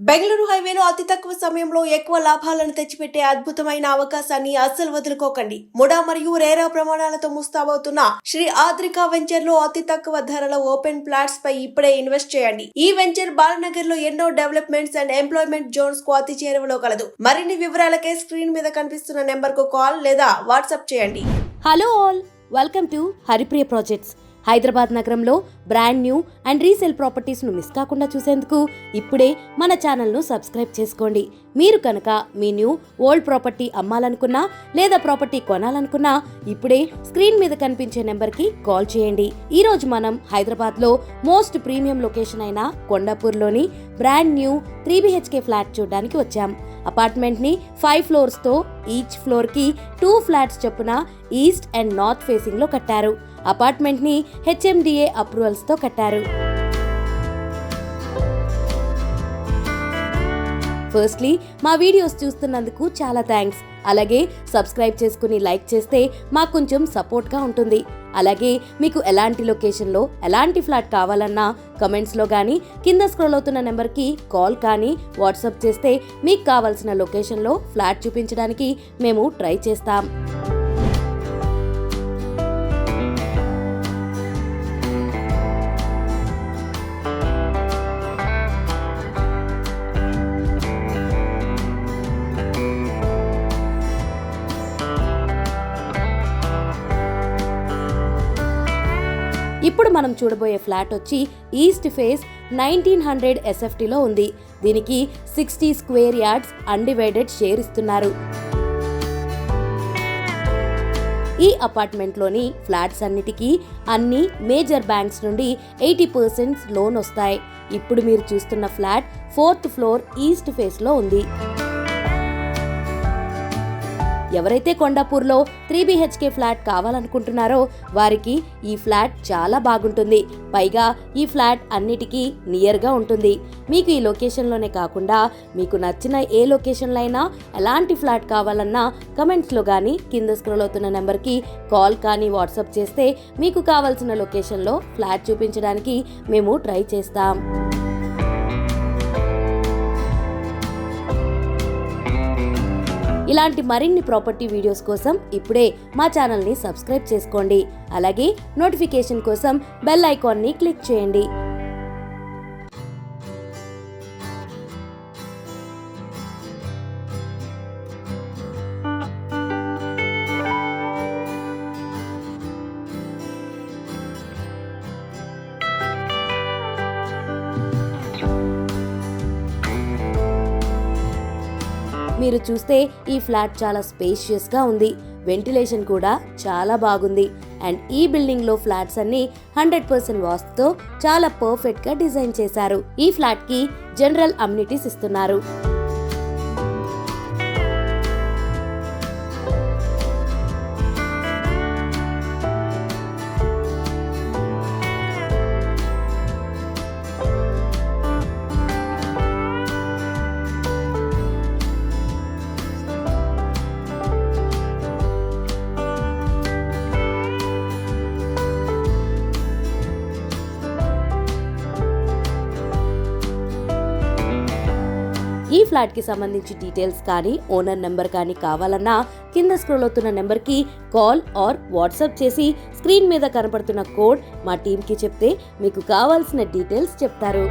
బెంగళూరు హైవేలో అతి తక్కువ సమయంలో ఎక్కువ లాభాలను తెచ్చిపెట్టే అద్భుతమైన అవకాశాన్ని అస్సలు వదులుకోకండి. ముడా మరియు రేరా ప్రమాణాలతో ముస్తాబవుతున్న శ్రీ ఆద్రిక వెంచర్ లో అతి తక్కువ ధరల ఓపెన్ ప్లాట్స్ పై ఇప్పుడే ఇన్వెస్ట్ చేయండి. ఈ వెంచర్ బాలనగర్ లో ఎన్నో డెవలప్మెంట్స్ అండ్ ఎంప్లాయ్మెంట్ జోన్స్ కు అతి చేరువలో కలదు. మరిన్ని వివరాలకే స్క్రీన్ మీద కనిపిస్తున్న నెంబర్ కు కాల్ లేదా వాట్సాప్ చేయండి. Hello all, welcome to Haripriya projects. Hyderabad నగరంలో బ్రాండ్ న్యూ అండ్ రీసేల్ ప్రాపర్టీస్ను మిస్ కాకుండా చూసేందుకు ఇప్పుడే మన ఛానల్ను సబ్స్క్రైబ్ చేసుకోండి. మీరు కనుక మీ న్యూ ఓల్డ్ ప్రాపర్టీ అమ్మాలనుకున్నా లేదా ప్రాపర్టీ కొనాలనుకున్నా ఇప్పుడే స్క్రీన్ మీద కనిపించే నెంబర్కి కాల్ చేయండి. ఈరోజు మనం హైదరాబాద్లో మోస్ట్ ప్రీమియం లొకేషన్ అయిన కొండాపూర్లోని బ్రాండ్ న్యూ 3 BHK ఫ్లాట్ చూడడానికి వచ్చాం. అపార్ట్మెంట్ ని 5 ఫ్లోర్స్ తో ఈచ్ ఫ్లోర్ కి 2 ఫ్లాట్స్ చొప్పున ఈస్ట్ అండ్ నార్త్ ఫేసింగ్ లో కట్టారు. అపార్ట్మెంట్ ని HMDA అప్రూవల్స్ తో కట్టారు. ఫస్ట్లీ మా వీడియోస్ చూస్తున్నందుకు చాలా థ్యాంక్స్. అలాగే సబ్స్క్రైబ్ చేసుకుని లైక్ చేస్తే మాకు కొంచెం సపోర్ట్గా ఉంటుంది. అలాగే మీకు ఎలాంటి లొకేషన్లో ఎలాంటి ఫ్లాట్ కావాలన్నా కమెంట్స్లో కానీ కింద స్క్రోల్ అవుతున్న నెంబర్కి కాల్ కానీ వాట్సాప్ చేస్తే మీకు కావాల్సిన లొకేషన్లో ఫ్లాట్ చూపించడానికి మేము ట్రై చేస్తాం. ఇప్పుడు మనం చూడబోయే ఫ్లాట్ వచ్చి ఈస్ట్ ఫేస్ 1900 SFTలో ఉంది. దీనికి 60 స్క్వేర్ యార్డ్స్ అన్డివైడెడ్ షేర్ ఇస్తున్నారు. ఈ అపార్ట్మెంట్లోని ఫ్లాట్స్ అన్నిటికీ అన్ని మేజర్ బ్యాంక్స్ నుండి 80% లోన్ వస్తాయి. ఇప్పుడు మీరు చూస్తున్న ఫ్లాట్ 4th ఫ్లోర్ ఈస్ట్ ఫేస్లో ఉంది. ఎవరైతే కొండాపూర్లో 3 BHK ఫ్లాట్ కావాలనుకుంటున్నారో వారికి ఈ ఫ్లాట్ చాలా బాగుంటుంది. పైగా ఈ ఫ్లాట్ అన్నిటికీ నియర్గా ఉంటుంది. మీకు ఈ లొకేషన్లోనే కాకుండా మీకు నచ్చిన ఏ లొకేషన్లో అయినా ఎలాంటి ఫ్లాట్ కావాలన్నా కమెంట్స్లో కానీ కింద స్క్రోల్ అవుతున్న నెంబర్కి కాల్ కానీ వాట్సాప్ చేస్తే మీకు కావాల్సిన లొకేషన్లో ఫ్లాట్ చూపించడానికి మేము ట్రై చేస్తాం. ఇలాంటి మరిన్ని ప్రాపర్టీ వీడియోస్ కోసం ఇప్పుడే మా ఛానల్ని సబ్స్క్రైబ్ చేసుకోండి. అలాగే నోటిఫికేషన్ కోసం బెల్ ఐకాన్ని క్లిక్ చేయండి. మీరు చూస్తే ఈ ఫ్లాట్ చాలా స్పేషియస్గా ఉంది. వెంటిలేషన్ కూడా చాలా బాగుంది. అండ్ ఈ బిల్డింగ్ లో ఫ్లాట్స్ అన్ని 100% వాస్తుతో చాలా పర్ఫెక్ట్ గా డిజైన్ చేశారు. ఈ ఫ్లాట్ కి జనరల్ అమ్యూనిటీస్ ఇస్తున్నారు. ఈ ఫ్లాట్ కి సంబంధించి డీటెయిల్స్ కానీ ఓనర్ నెంబర్ కానీ కావాలన్నా కింద స్క్రోల్ అవుతున్న నెంబర్కి కాల్ ఆర్ వాట్సాప్ చేసి స్క్రీన్ మీద కనపడుతున్న కోడ్ మా టీంకి చెప్తే మీకు కావాల్సిన డీటెయిల్స్ చెప్తారు.